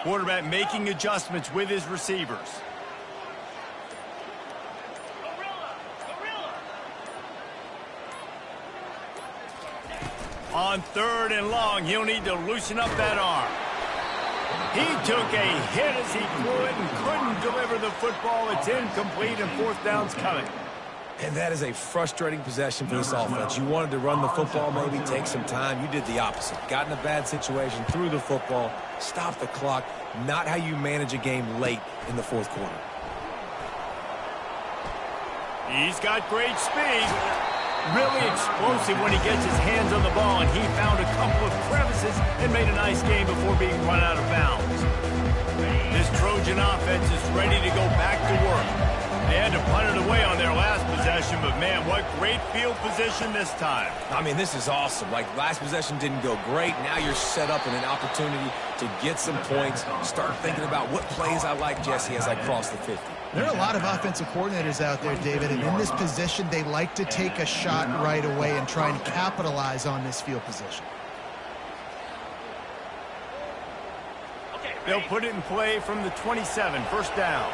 Quarterback making adjustments with his receivers. On 3rd and long, he'll need to loosen up that arm. He took a hit as he threw it and couldn't deliver the football. It's incomplete, and 4th down's coming. And that is a frustrating possession for this offense. You wanted to run the football, maybe take some time. You did the opposite. Got in a bad situation, threw the football, stopped the clock. Not how you manage a game late in the 4th quarter. He's got great speed. Really explosive when he gets his hands on the ball, and he found a couple of crevices and made a nice game before being run out of bounds. This Trojan offense is ready to go back to work. They had to punt it away on their last possession, but man, what great field position this time. I mean, this is awesome. Like, last possession didn't go great. Now you're set up in an opportunity to get some points. Start thinking about what plays I like, Jesse, as I cross the 50. There are a lot of offensive coordinators out there, David, and in this position, they like to take a shot right away and try and capitalize on this field position. They'll put it in play from the 27, 1st down.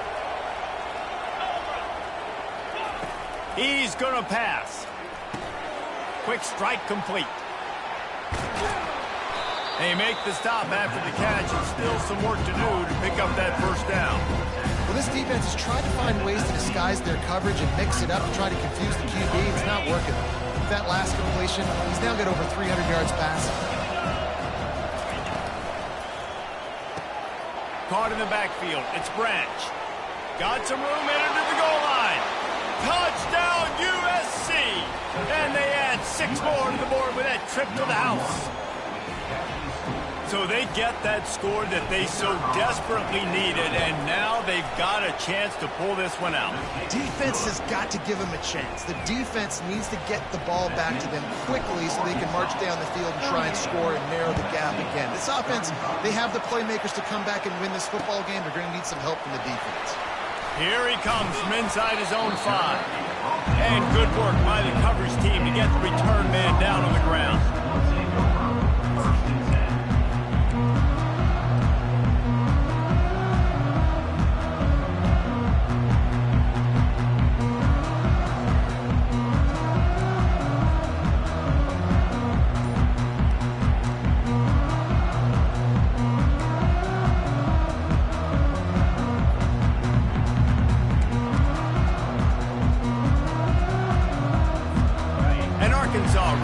He's going to pass. Quick strike complete. They make the stop after the catch, and still some work to do to pick up that 1st down. Well, this defense is trying to find ways to disguise their coverage and mix it up and try to confuse the QB. It's not working. With that last completion, he's now got over 300 yards passing. Caught in the backfield. It's Branch. Got some room into the goal line. Touchdown, USC! And they add 6 more to the board with that trip to the house. So they get that score that they so desperately needed, and now they've got a chance to pull this one out. Defense has got to give them a chance. The defense needs to get the ball back to them quickly so they can march down the field and try and score and narrow the gap again. This offense, they have the playmakers to come back and win this football game. They're going to need some help from the defense. Here he comes from inside his own 5. And good work by the coverage team to get the return man down on the ground.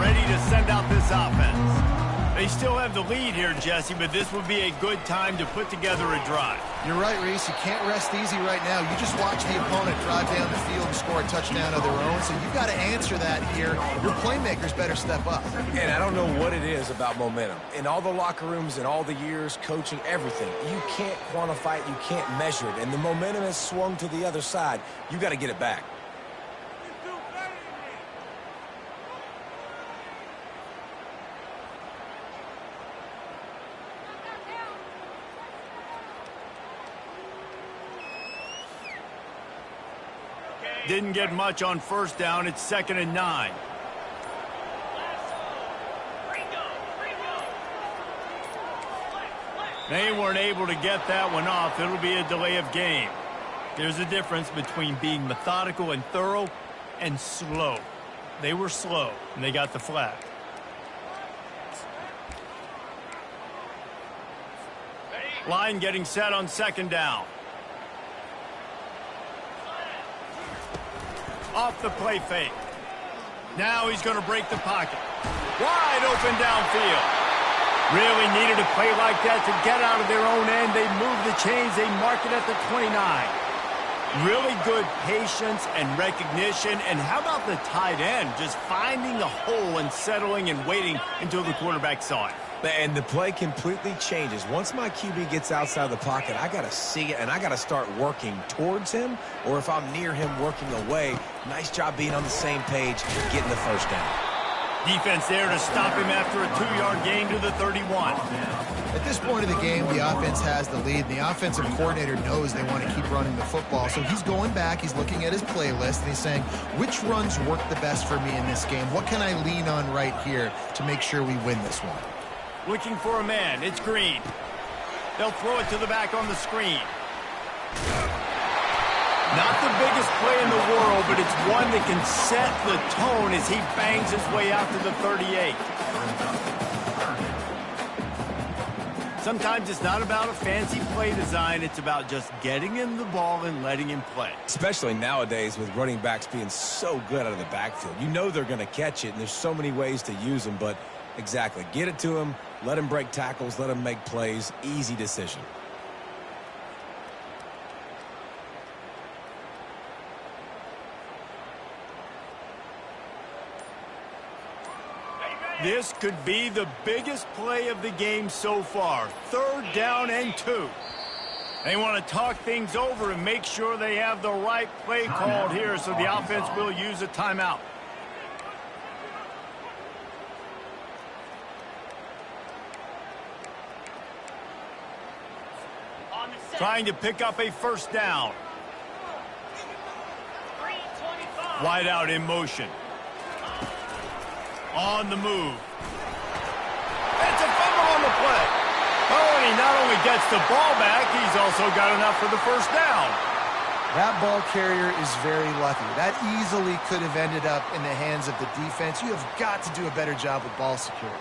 Ready to send out this offense. They still have the lead here, Jesse, but this would be a good time to put together a drive. You're right, Reese. You can't rest easy right now. You just watch the opponent drive down the field and score a touchdown of their own, so you've got to answer that here. Your playmakers better step up. And I don't know what it is about momentum. In all the locker rooms and all the years, coaching, everything, you can't quantify it, you can't measure it, and the momentum has swung to the other side. You got to get it back. Didn't get much on first down. It's 2nd and 9. They weren't able to get that one off. It'll be a delay of game. There's a difference between being methodical and thorough and slow. They were slow, and they got the flag. Line getting set on 2nd down. Off the play fake. Now he's going to break the pocket. Wide open downfield. Really needed a play like that to get out of their own end. They move the chains. They mark it at the 29. Really good patience and recognition. And how about the tight end? Just finding the hole and settling and waiting until the quarterback saw it. And the play completely changes. Once my QB gets outside the pocket, I got to see it, and I got to start working towards him, or if I'm near him, working away. Nice job being on the same page, getting the first down. Defense there to stop him after a 2-yard gain to the 31. At this point of the game, the offense has the lead. The offensive coordinator knows they want to keep running the football. So he's going back, he's looking at his playlist, and he's saying, which runs work the best for me in this game? What can I lean on right here to make sure we win this one? Looking for a man. It's Green. They'll throw it to the back on the screen. Not the biggest play in the world, but it's one that can set the tone as he bangs his way out to the 38. Sometimes it's not about a fancy play design. It's about just getting him the ball and letting him play. Especially nowadays with running backs being so good out of the backfield. You know they're going to catch it, and there's so many ways to use them, but exactly. Get it to him, let him break tackles, let him make plays. Easy decision. This could be the biggest play of the game so far. 3rd down and 2. They want to talk things over and make sure they have the right play called here, so the offense will use a timeout. Trying to pick up a first down. Wide out in motion. On the move. It's a fumble on the play. Oh, and he not only gets the ball back, he's also got enough for the first down. That ball carrier is very lucky. That easily could have ended up in the hands of the defense. You have got to do a better job with ball security.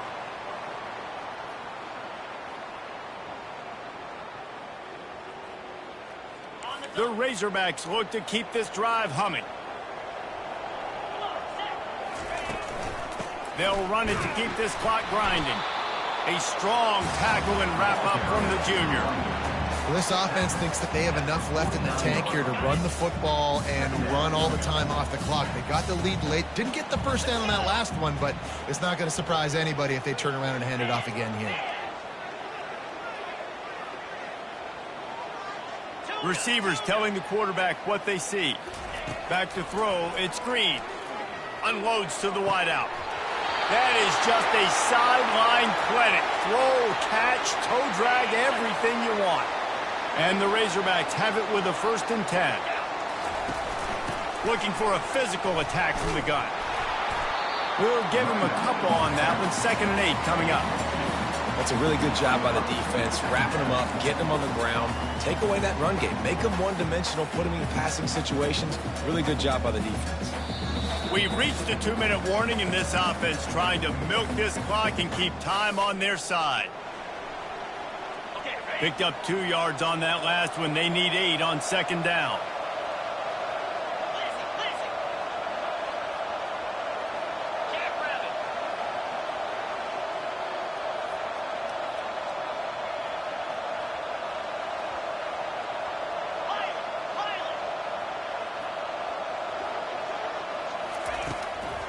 The Razorbacks look to keep this drive humming. They'll run it to keep this clock grinding. A strong tackle and wrap up from the junior. Well, this offense thinks that they have enough left in the tank here to run the football and run all the time off the clock. They got the lead late. Didn't get the first down on that last one, but it's not going to surprise anybody if they turn around and hand it off again here. Receivers telling the quarterback what they see. Back to throw, it's Green. Unloads to the wideout. That is just a sideline clinic. Throw, catch, toe drag, everything you want. And the Razorbacks have it with a 1st and 10. Looking for a physical attack from the gun. We'll give him a couple on that one. 2nd and 8 coming up. That's a really good job by the defense, wrapping them up, getting them on the ground. Take away that run game. Make them one-dimensional, put them in passing situations. Really good job by the defense. We've reached a 2-minute warning in this offense, trying to milk this clock and keep time on their side. Picked up 2 yards on that last one. They need 8 on 2nd down.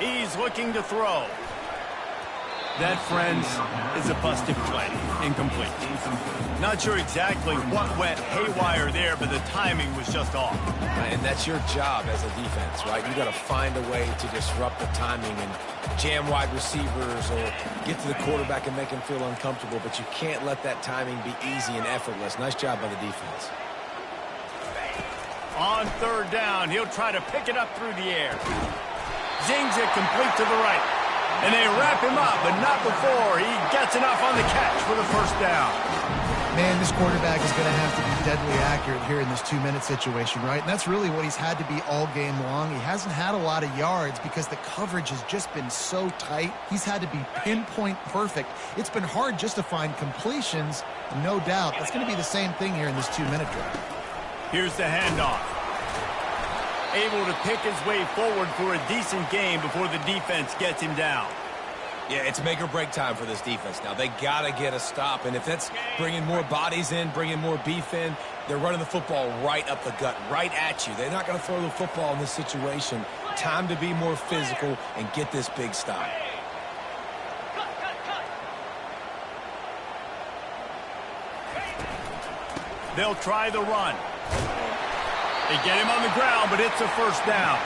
He's looking to throw. That, friends, is a busted play. Incomplete. Not sure exactly what went haywire there, but the timing was just off. And that's your job as a defense, right? You got to find a way to disrupt the timing and jam wide receivers or get to the quarterback and make him feel uncomfortable, but you can't let that timing be easy and effortless. Nice job by the defense. On 3rd down, he'll try to pick it up through the air. Zings it complete to the right. And they wrap him up, but not before he gets enough on the catch for the 1st down. Man, this quarterback is going to have to be deadly accurate here in this 2-minute situation, right? And that's really what he's had to be all game long. He hasn't had a lot of yards because the coverage has just been so tight. He's had to be pinpoint perfect. It's been hard just to find completions, no doubt. That's going to be the same thing here in this 2-minute drive. Here's the handoff. Able to pick his way forward for a decent game before the defense gets him down. Yeah, it's make or break time for this defense now. They got to get a stop, and if that's bringing more bodies in, bringing more beef in, they're running the football right up the gut, right at you. They're not going to throw the football in this situation. Time to be more physical and get this big stop. They'll try the run. They get him on the ground, but it's a 1st down.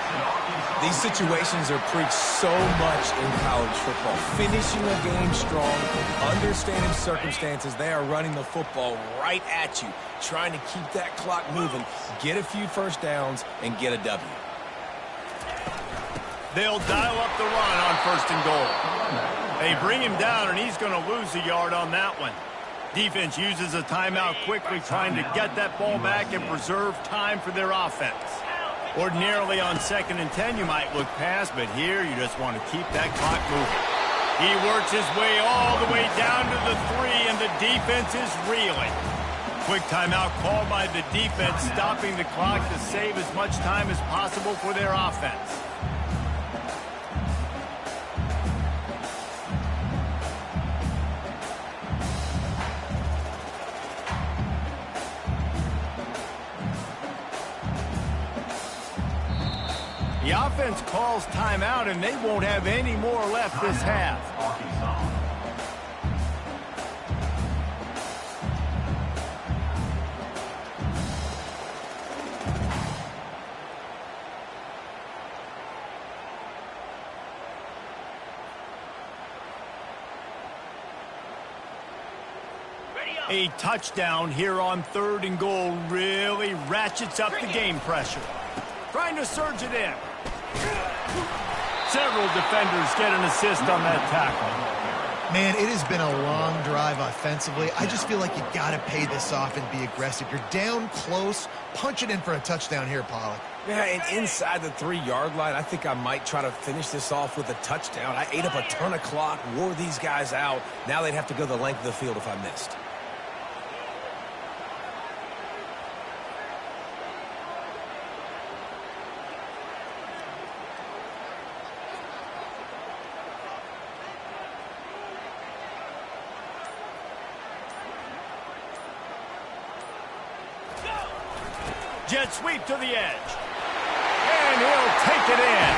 These situations are preached so much in college football. Finishing a game strong, understanding circumstances. They are running the football right at you, trying to keep that clock moving, get a few 1st downs, and get a W. They'll dial up the run on 1st and goal. They bring him down, and he's going to lose a yard on that one. Defense uses a timeout quickly, trying to get that ball back and preserve time for their offense. Ordinarily on 2nd and 10, you might look past, but here you just want to keep that clock moving. He works his way all the way down to the 3, and the defense is reeling. Quick timeout called by the defense, stopping the clock to save as much time as possible for their offense. The offense calls timeout, and they won't have any more left this half. A touchdown here on 3rd and goal really ratchets up the game pressure. Trying to surge it in. Several defenders get an assist on that tackle. Man, it has been a long drive offensively. I just feel like you got to pay this off and be aggressive. You're down close. Punch it in for a touchdown here, Pollard. Yeah, and inside the 3-yard line, I think I might try to finish this off with a touchdown. I ate up a ton of clock, wore these guys out. Now they'd have to go the length of the field if I missed. Jet sweep to the edge. And he'll take it in.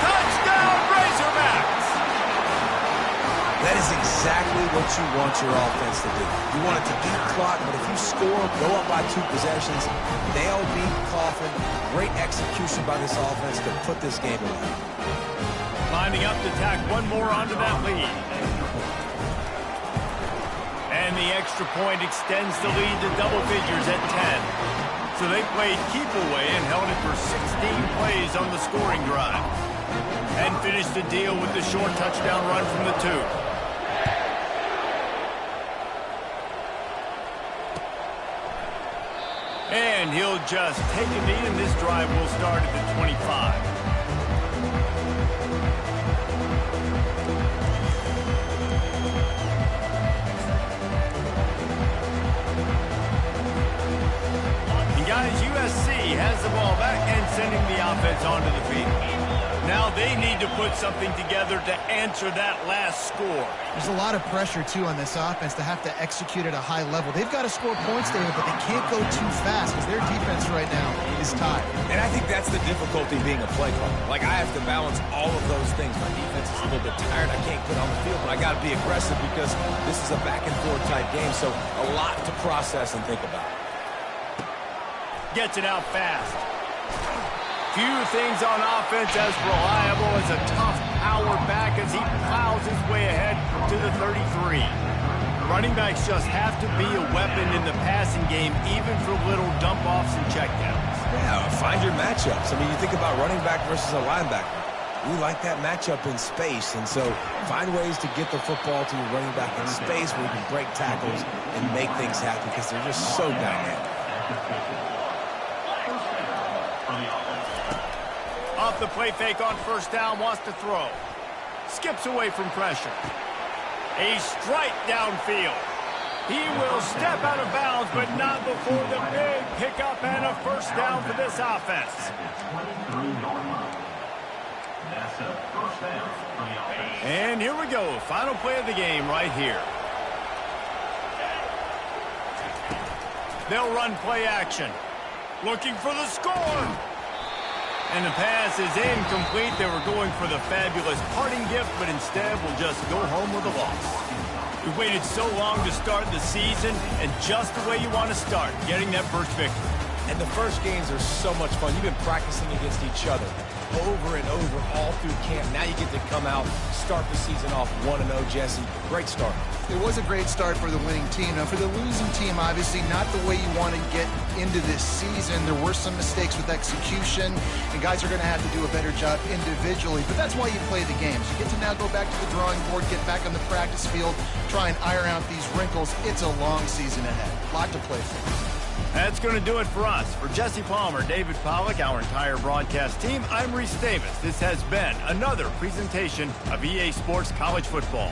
Touchdown, Razorbacks! That is exactly what you want your offense to do. You want it to eat clock, but if you score, go up by 2 possessions, nail beat Coffin. Great execution by this offense to put this game away. Lining up to tack one more onto that lead. And the extra point extends the lead to double figures at 10. So they played keep away and held it for 16 plays on the scoring drive. And finished the deal with the short touchdown run from the 2. And he'll just take a knee, and this drive will start at the 25. And guys, USC has the ball back and sending the offense onto the field. Now they need to put something together to answer that last score. There's a lot of pressure, too, on this offense to have to execute at a high level. They've got to score points there, but they can't go too fast because their defense right now is tired. And I think that's the difficulty being a play caller. Like, I have to balance all of those things. My defense is a little bit tired. I can't get on the field, but I got to be aggressive because this is a back-and-forth type game, so a lot to process and think about. Gets it out fast. Few things on offense as reliable as a tough power back as he plows his way ahead to the 33. Running backs just have to be a weapon in the passing game, even for little dump-offs and checkdowns. Yeah, find your matchups. I mean, you think about running back versus a linebacker. We like that matchup in space, and so find ways to get the football to your running back in space where you can break tackles and make things happen because they're just so dynamic. Off the play fake on first down, wants to throw. Skips away from pressure. A strike downfield. He will step out of bounds, but not before the big pickup and a first down for this offense. And here we go. Final play of the game right here. They'll run play action. Looking for the score. And the pass is incomplete. They were going for the fabulous parting gift, but instead will just go home with a loss. We waited so long to start the season, and just the way you want to start, getting that first victory. And the first games are so much fun. You've been practicing against each other over and over all through camp. Now you get to come out, start the season off 1-0, Jesse. Great start. It was a great start for the winning team. Now, for the losing team, obviously not the way you want to get into this season. There were some mistakes with execution, and guys are going to have to do a better job individually. But that's why you play the games. You get to now go back to the drawing board, get back on the practice field, try and iron out these wrinkles. It's a long season ahead. A lot to play for. That's going to do it for us. For Jesse Palmer, David Pollack, our entire broadcast team, I'm Reese Davis. This has been another presentation of EA Sports College Football.